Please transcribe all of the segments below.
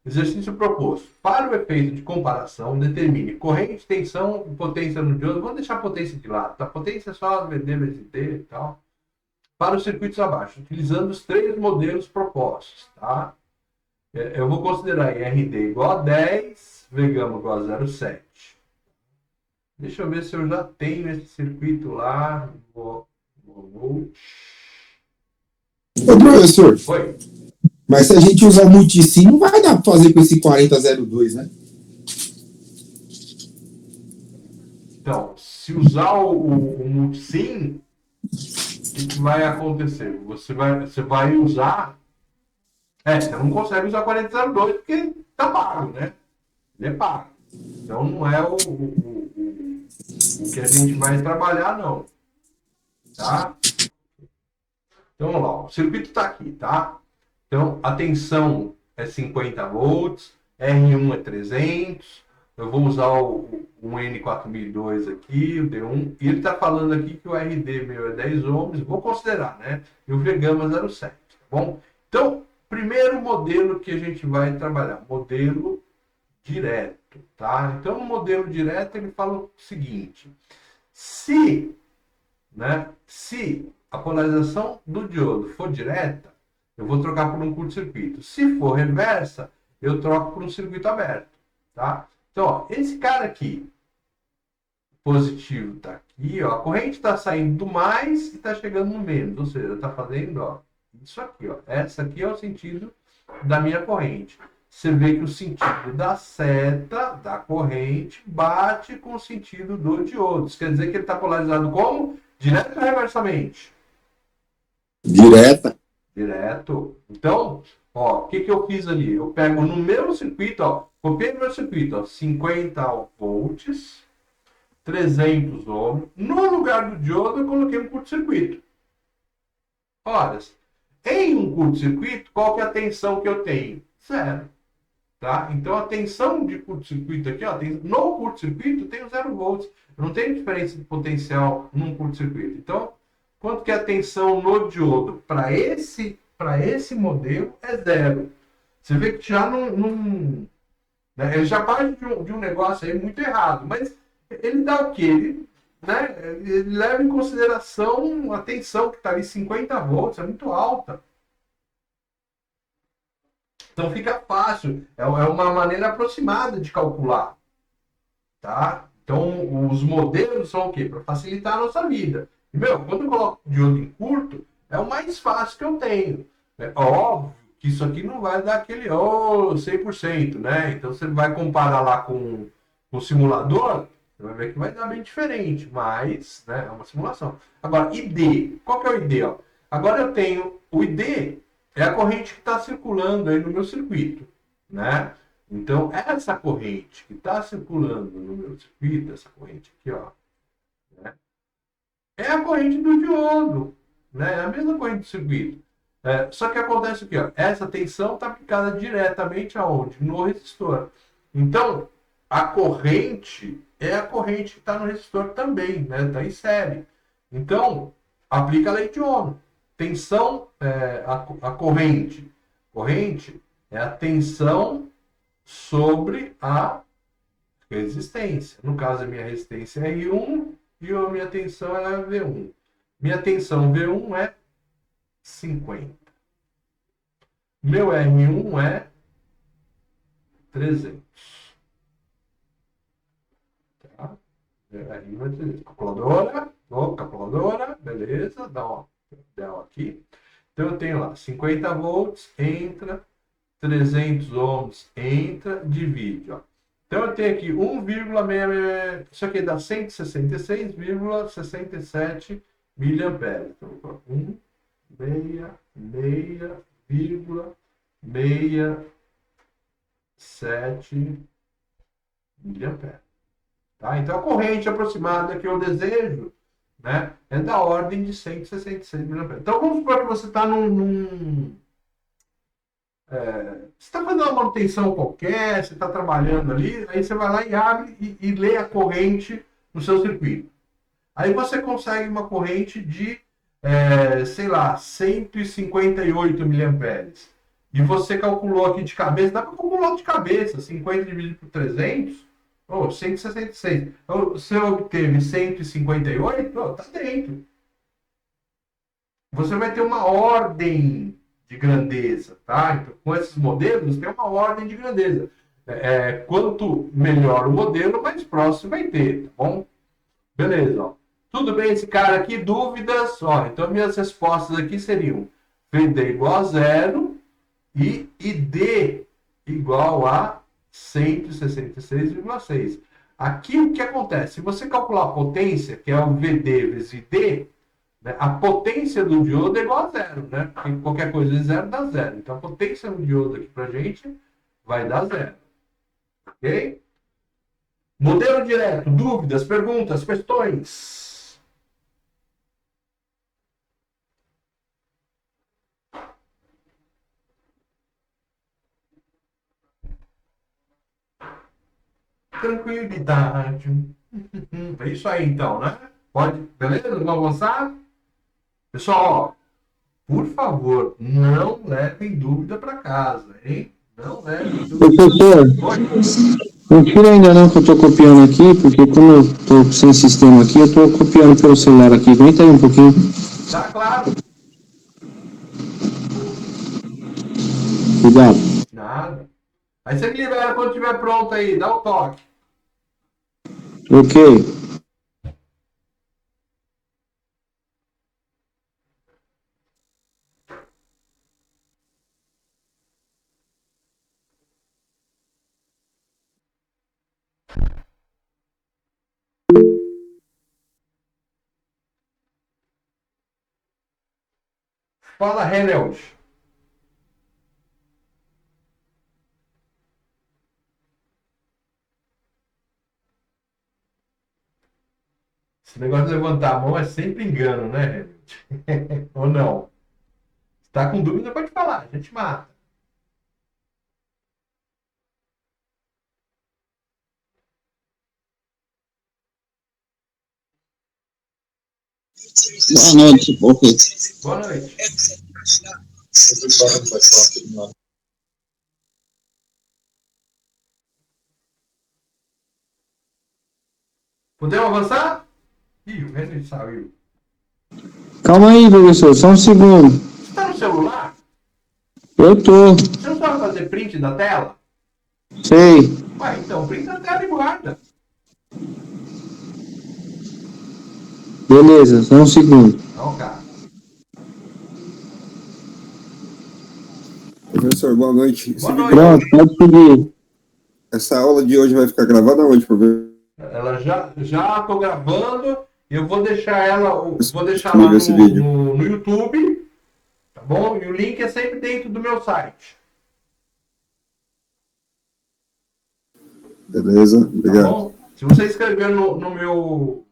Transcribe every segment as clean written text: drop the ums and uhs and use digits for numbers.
Exercício proposto. Para o efeito de comparação, determine corrente, tensão e potência no diodo. Vamos deixar a potência de lado, tá? A potência é só VD, VT e tal. Para os circuitos abaixo, utilizando os três modelos propostos, tá? Eu vou considerar RD igual a 10, V gama igual a 0,7. Deixa eu ver se eu já tenho esse circuito lá. Ô, professor, Oi. mas se a gente usar o multisim, não vai dar pra fazer com esse 4002, né? Então, se usar o multisim, o que vai acontecer? Você vai usar. Você não consegue usar 4002 porque tá pago, né? Ele é pago. Então não é o que a gente vai trabalhar, não. Tá? Então vamos lá. O circuito está aqui, tá? Então a tensão é 50 volts, R1 é 300. Eu vou usar um N4002 aqui, o D1. E ele está falando aqui que o RD meu é 10 ohms. Vou considerar, né? E o V gama 0,7. Tá bom? Então, primeiro modelo que a gente vai trabalhar. Modelo direto, tá? Então, no modelo direto, ele fala o seguinte: se a polarização do diodo for direta, eu vou trocar por um curto-circuito. Se for reversa, eu troco por um circuito aberto, tá? Então, ó, esse cara aqui, positivo, está aqui, ó, a corrente está saindo do mais e está chegando no menos, ou seja, está fazendo, ó, isso aqui, ó. Essa aqui é o sentido da minha corrente. Você vê que o sentido da seta da corrente bate com o sentido do diodo. Isso quer dizer que ele está polarizado como? Direto ou reversamente? Direta. Direto. Então, ó, o que eu fiz ali? Eu pego no meu circuito, ó, copiei no meu circuito, ó, 50 volts, 300 ohms. No lugar do diodo, eu coloquei um curto-circuito. Ora, em um curto-circuito, qual que é a tensão que eu tenho? Zero. Tá? Então, a tensão de curto-circuito aqui, ó, no curto-circuito, tem 0 volts. Eu não tenho diferença de potencial num curto-circuito. Então, quanto que é a tensão no diodo? Para esse modelo, é zero. Você vê que já né, ele já parte de um negócio aí muito errado. Mas ele dá o quê? Ele leva em consideração a tensão que está ali, 50 volts, é muito alta. Então fica fácil, é uma maneira aproximada de calcular, tá? Então os modelos são o quê? Para facilitar a nossa vida. E, quando eu coloco diodo em curto, é o mais fácil que eu tenho. É óbvio que isso aqui não vai dar aquele 100%, né? Então você vai comparar lá com o simulador, você vai ver que vai dar bem diferente, mas, né, é uma simulação. Agora, ID, qual que é o ID? Ó? Agora eu tenho o ID, é a corrente que está circulando aí no meu circuito, né? Então, essa corrente que está circulando no meu circuito, essa corrente aqui, ó, né? É a corrente do diodo, né? É a mesma corrente do circuito. Só que acontece aqui, ó, essa tensão está aplicada diretamente aonde? No resistor. Então, a corrente é a corrente que está no resistor também, né? Está em série. Então, aplica a lei de Ohm. Tensão, a corrente. Corrente é a tensão sobre a resistência. No caso, a minha resistência é R1 e a minha tensão é V1. Minha tensão V1 é 50. Meu R1 é 300. Tá? Meu R1 é 300. Calculadora, beleza, dá uma del aqui. Então eu tenho lá 50 volts, entra, 300 ohms, entra, divide, ó. Então eu tenho aqui 1,6, isso aqui dá 166,67 miliamperes. Então, 166,67 miliamperes. Tá? Então a corrente aproximada que eu desejo, né, é da ordem de 166 miliamperes. Então vamos supor que você está você está fazendo uma manutenção qualquer, você está trabalhando ali, aí você vai lá e abre e lê a corrente no seu circuito. Aí você consegue uma corrente de, sei lá, 158 miliamperes. e você calculou aqui de cabeça, dá para calcular de cabeça, 50 dividido por 300, oh, 166. Então, você obteve 158, oh, tá dentro. Você vai ter uma ordem de grandeza, tá? Então, com esses modelos, tem uma ordem de grandeza. Quanto melhor o modelo, mais próximo vai ter, tá bom? Beleza, ó. Tudo bem esse cara aqui? Dúvidas? Ó, então, minhas respostas aqui seriam VD igual a zero e ID igual a 166,6. Aqui o que acontece? Se você calcular a potência, que é o VD vezes ID, né, a potência do diodo é igual a zero, né? Porque qualquer coisa de zero dá zero. Então a potência do diodo aqui pra gente vai dar zero. Ok? Modelo direto, dúvidas, perguntas, questões? Tranquilidade. É isso aí então, né? Pode, beleza? Vamos avançar? Pessoal, ó, por favor, não levem dúvida para casa, hein? Não levem dúvida. Professor, não tira ainda não que eu estou copiando aqui, porque como eu estou sem sistema aqui, eu estou copiando pelo celular aqui. Aguenta aí um pouquinho. Tá claro. Cuidado. Nada. Aí você me libera quando estiver pronto aí, dá o toque. Ok. Fala, Reneld. Esse negócio de levantar a mão é sempre engano, né, Reneld? Ou não? Se tá com dúvida, pode falar, a gente mata. Boa noite. Ok. Boa noite. Podemos avançar? Ih, o Reneld saiu. Calma aí, professor, só um segundo. Você tá no celular? Eu tô. Você não sabe fazer print da tela? Sei. Ué, então, printa a tela e guarda. Beleza, só um segundo. Não, cara. Professor, boa noite. Boa noite. Pronto, pode seguir. Essa aula de hoje vai ficar gravada onde, professor? Ela já tô gravando. Eu vou deixar ela, vou deixar Comigo lá esse vídeo. no YouTube, tá bom? E o link é sempre dentro do meu site, Beleza, tá obrigado. bom? Se você escrever no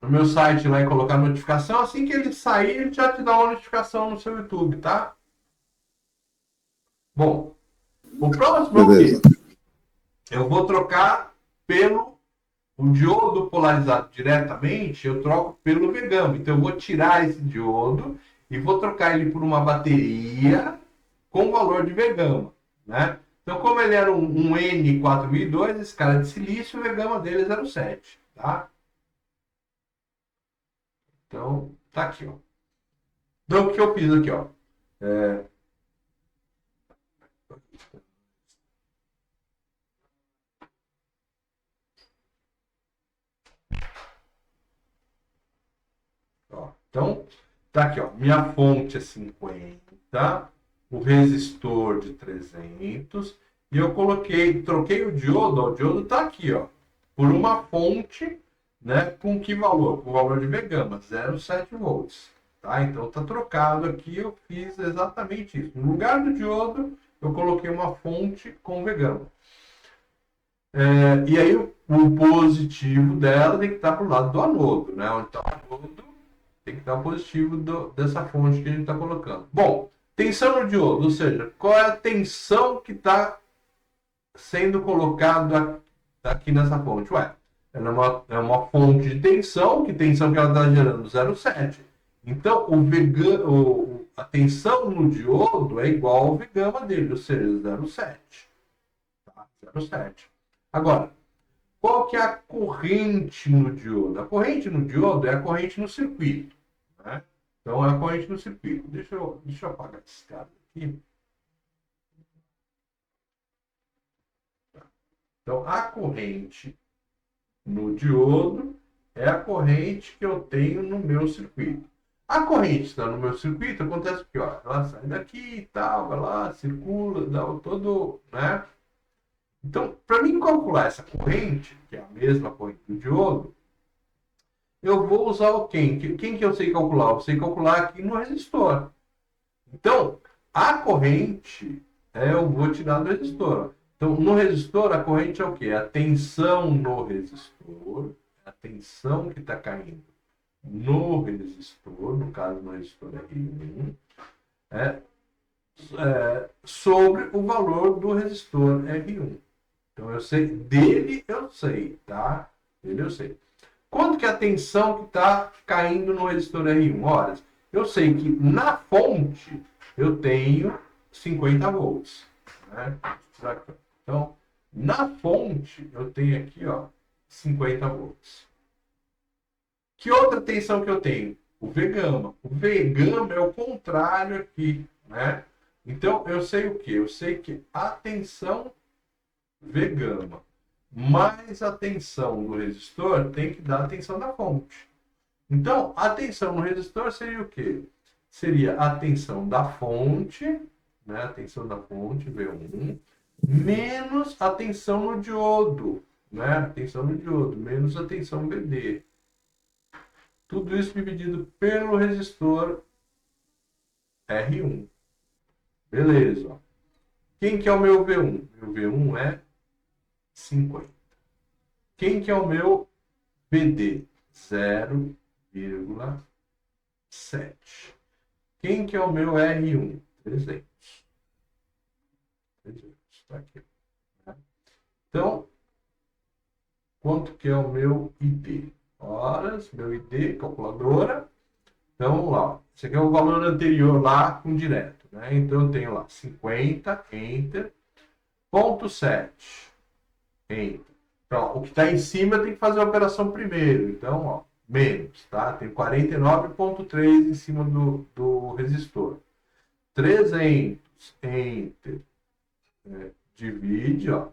meu site lá e colocar notificação, assim que ele sair, ele já te dá uma notificação no seu YouTube, tá? Bom, o próximo é o Beleza. quê? Eu vou trocar pelo o diodo polarizado diretamente, eu troco pelo vegama. Então eu vou tirar esse diodo e vou trocar ele por uma bateria com valor de vegama, né? Então, como ele era um N4002, esse cara é de silício, o vegama dele é 0,7, tá? Então, tá aqui, ó. Então, o que eu fiz aqui, ó? Então, tá aqui, ó. Minha fonte é 50, o resistor de 300, e eu troquei o diodo, ó, o diodo tá aqui, ó, por uma fonte, né, com que valor? Com o valor de vegama, 0,7 volts, tá? Então tá trocado aqui, eu fiz exatamente isso. No lugar do diodo, eu coloquei uma fonte com vegama. E aí o positivo dela tem que estar pro lado do anodo, né? Então o anodo tem que estar positivo dessa fonte que a gente está colocando. Bom, tensão no diodo, ou seja, qual é a tensão que está sendo colocada aqui nessa fonte? Ué, ela é uma fonte de tensão, que tensão que ela está gerando? 0,7. Então, a tensão no diodo é igual ao V gama dele, ou seja, 0,7. Tá? 0,7. Agora, qual que é a corrente no diodo? A corrente no diodo é a corrente no circuito. Né? Então, é a corrente no circuito. Deixa eu apagar esse cara aqui. Então, a corrente no diodo é a corrente que eu tenho no meu circuito. A corrente está no meu circuito, acontece que ó, ela sai daqui e tal, vai lá, circula, dá todo, né? Então, para mim calcular essa corrente, que é a mesma corrente do diodo, eu vou usar o quem? Quem que eu sei calcular? Eu sei calcular aqui no resistor. Então, a corrente eu vou tirar do resistor. Então, no resistor, a corrente é o quê? É a tensão no resistor, a tensão que está caindo no resistor, no caso no resistor R1, sobre o valor do resistor R1. Então, eu sei, dele eu sei, tá? Dele eu sei. Quanto que é a tensão que está caindo no resistor R1? Ora, eu sei que na fonte eu tenho 50 volts. Né? Então, na fonte eu tenho aqui, ó, 50 volts. Que outra tensão que eu tenho? O V gama. O V gama é o contrário aqui, né? Então, eu sei o quê? Eu sei que a tensão V gama mais a tensão do resistor tem que dar a tensão da fonte. Então, a tensão no resistor seria o quê? Seria a tensão da fonte, né? A tensão da fonte, V1, menos a tensão no diodo, né? A tensão no diodo, menos a tensão VD. Tudo isso dividido pelo resistor R1. Beleza. Quem que é o meu V1? Meu V1 é 50. Quem que é o meu VD? 0,7. Quem que é o meu R1? 300. 300. Tá aqui. Então, quanto que é o meu ID? Horas, meu ID, calculadora. Então, vamos lá. Esse aqui é o valor anterior lá com direto. Né? Então, eu tenho lá 50, Enter, ponto 7, Enter. Então, ó, o que está em cima tem que fazer a operação primeiro. Então, ó, menos, tá? Tem 49,3 em cima do resistor. 300, Enter. Divide, ó.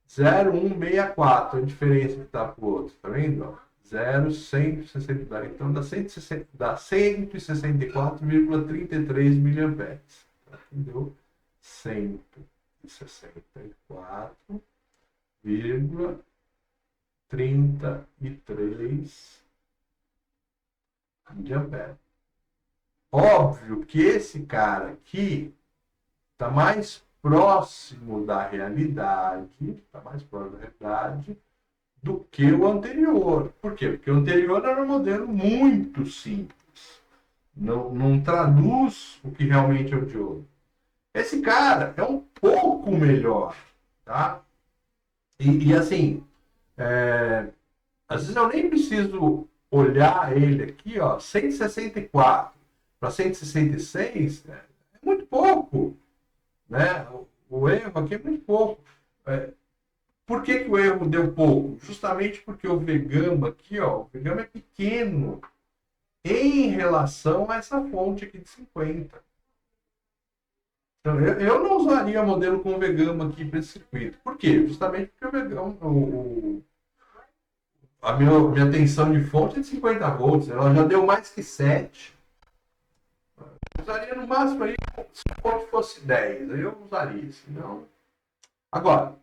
0,164, a diferença que está para o outro, tá vendo? Ó? 0,160, então dá 164,33 miliamperes. Entendeu? 164,33 miliamperes. Óbvio que esse cara aqui está mais próximo da realidade, do que o anterior. Por quê? Porque o anterior era um modelo muito simples. Não traduz o que realmente é o diodo. Esse cara é um pouco melhor, tá? E assim, às vezes eu nem preciso olhar ele aqui, ó, 164 para 166 é muito pouco. Né? O erro aqui é muito pouco. Por que o erro deu pouco? Justamente porque o V gama aqui, ó, o V gama é pequeno em relação a essa fonte aqui de 50. Então, eu não usaria modelo com V gama aqui para esse circuito. Por quê? Justamente porque o V gama, a minha tensão de fonte é de 50 volts, ela já deu mais que 7. Eu usaria no máximo aí, se a fonte fosse 10, aí eu usaria, senão... Agora,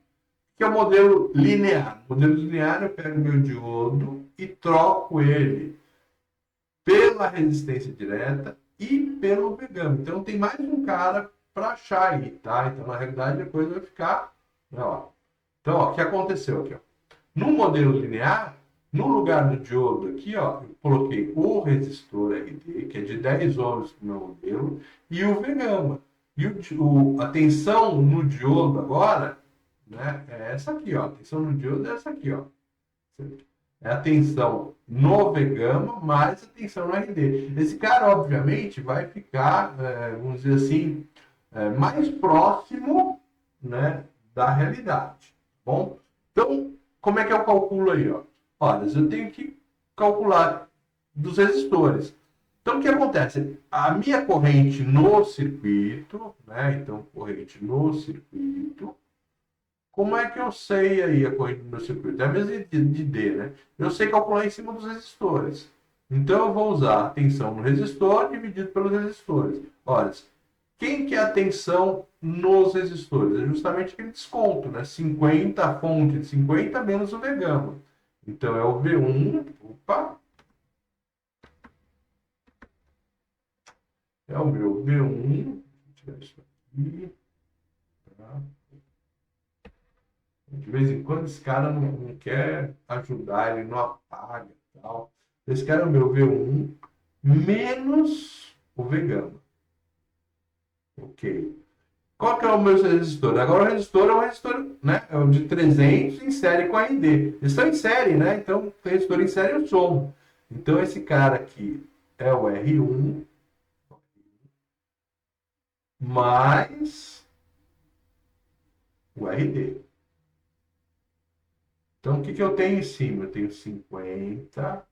que é o modelo linear. O modelo linear, eu pego meu diodo e troco ele pela resistência direta e pelo V gama. Então, tem mais um cara para achar aí, tá? Então, na realidade, depois vai ficar... Ó. Então, ó, o que aconteceu aqui? Ó? No modelo linear, no lugar do diodo aqui, ó, eu coloquei o resistor RD, que é de 10 ohms no meu modelo, e o V gama. E a tensão no diodo agora, né, é essa aqui, ó. A tensão no diodo é essa aqui, ó. é a tensão no V-gama mais a tensão no RD. Esse cara, obviamente, vai ficar, vamos dizer assim, mais próximo, né, da realidade. Bom, então, como é que eu calculo aí? Ó? Olha, eu tenho que calcular dos resistores. Então, o que acontece? A minha corrente no circuito, né? Então, corrente no circuito. Como é que eu sei aí a corrente do meu circuito? É a mesma de D, né? Eu sei calcular em cima dos resistores. Então, eu vou usar a tensão no resistor dividido pelos resistores. Olha, quem que é a tensão nos resistores? É justamente aquele desconto, né? 50, a fonte de 50 menos o V-gama. Então, é o V1. Opa! É o meu V1. Vou tirar isso aqui. Tá? De vez em quando esse cara não quer ajudar, ele não apaga e tal. Esse cara é o meu V1 menos o V-gama. Ok. Qual que é o meu resistor? Agora o resistor é um resistor, né? É o de 300 em série com RD. Eles estão em série, né? Então, o resistor em série eu somo. Então, esse cara aqui é o R1 mais o RD. Então, o que eu tenho em cima? Eu tenho 50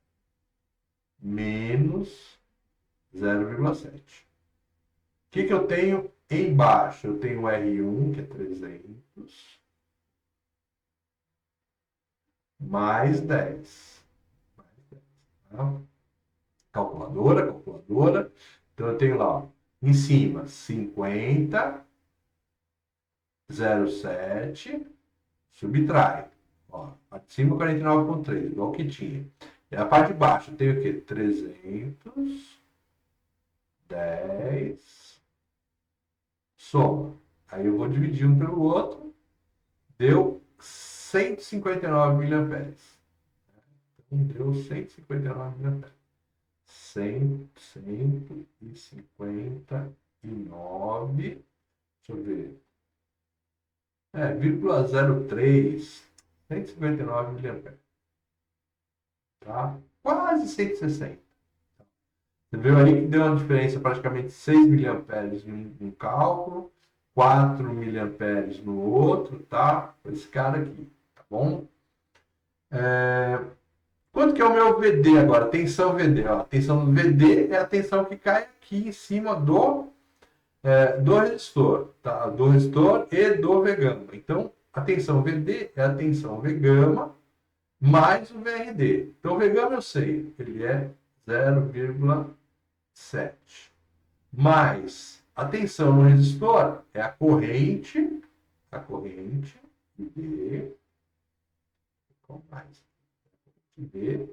menos 0,7. O que eu tenho embaixo? Eu tenho R1, que é 300, mais 10. Tá? Calculadora. Então, eu tenho lá, ó, em cima, 50, 0,7, subtrai. Ó, a de cima, 49,3, igual que tinha. E a parte de baixo, eu tenho o quê? 300, 10, soma. Aí eu vou dividir um pelo outro, deu 159 miliamperes. Então, deu 159 miliamperes. 159, deixa eu ver, 0,03, 159 miliamperes. Tá? Quase 160. Você viu aí que deu uma diferença praticamente 6 miliamperes em um cálculo, 4 miliamperes no outro, tá? Esse cara aqui, tá bom? Quanto que é o meu VD agora? Tensão VD. Ó. A tensão do VD é a tensão que cai aqui em cima do resistor, tá? Do resistor e do V-gama. Então, a tensão VD é a tensão V-gama mais o VRD. Então, o V-gama eu sei, ele é 0,7. Mais a tensão no resistor é a corrente V, com mais V,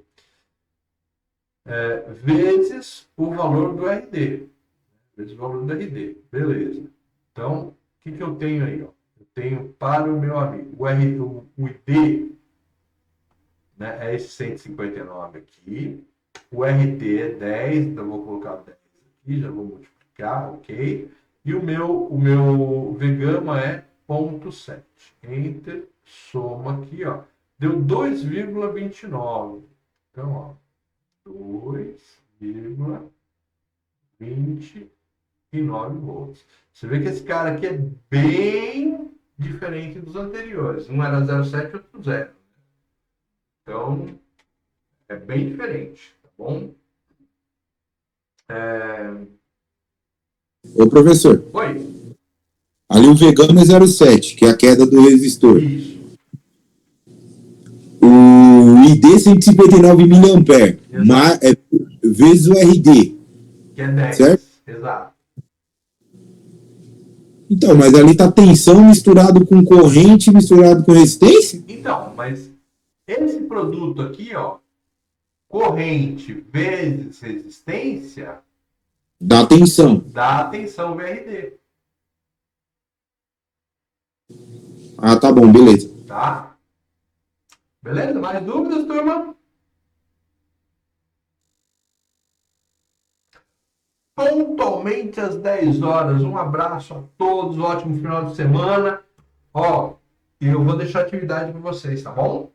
vezes o valor do RD. Vezes o valor do RD. Beleza. Então, o que eu tenho aí? Ó? Eu tenho para o meu amigo o ID, né, é esse 159 aqui. O RD é 10, então eu vou colocar 10 aqui, já vou multiplicar, ok? E o meu V-gama é 0,7. Enter, soma aqui, ó. Deu 2,29. Então, ó, 2,29 volts. Você vê que esse cara aqui é bem diferente dos anteriores. Um era 0,7 e outro 0. Então, é bem diferente, tá bom? Ô, professor, Oi. ali o V-gama é 0,7, que é a queda do resistor. Isso. O ID 159 miliamperes, vezes o RD. Que é 10. Certo? Exato. Então, mas ali tá tensão misturado com corrente, misturado com resistência? Então, mas esse produto aqui, ó, corrente vezes resistência, Dá tensão. dá tensão VRD, Ah, tá bom, beleza. tá? Beleza? Mais dúvidas, turma? Pontualmente às 10 horas. Um abraço a todos, ótimo final de semana. Ó, eu vou deixar atividade para vocês, tá bom?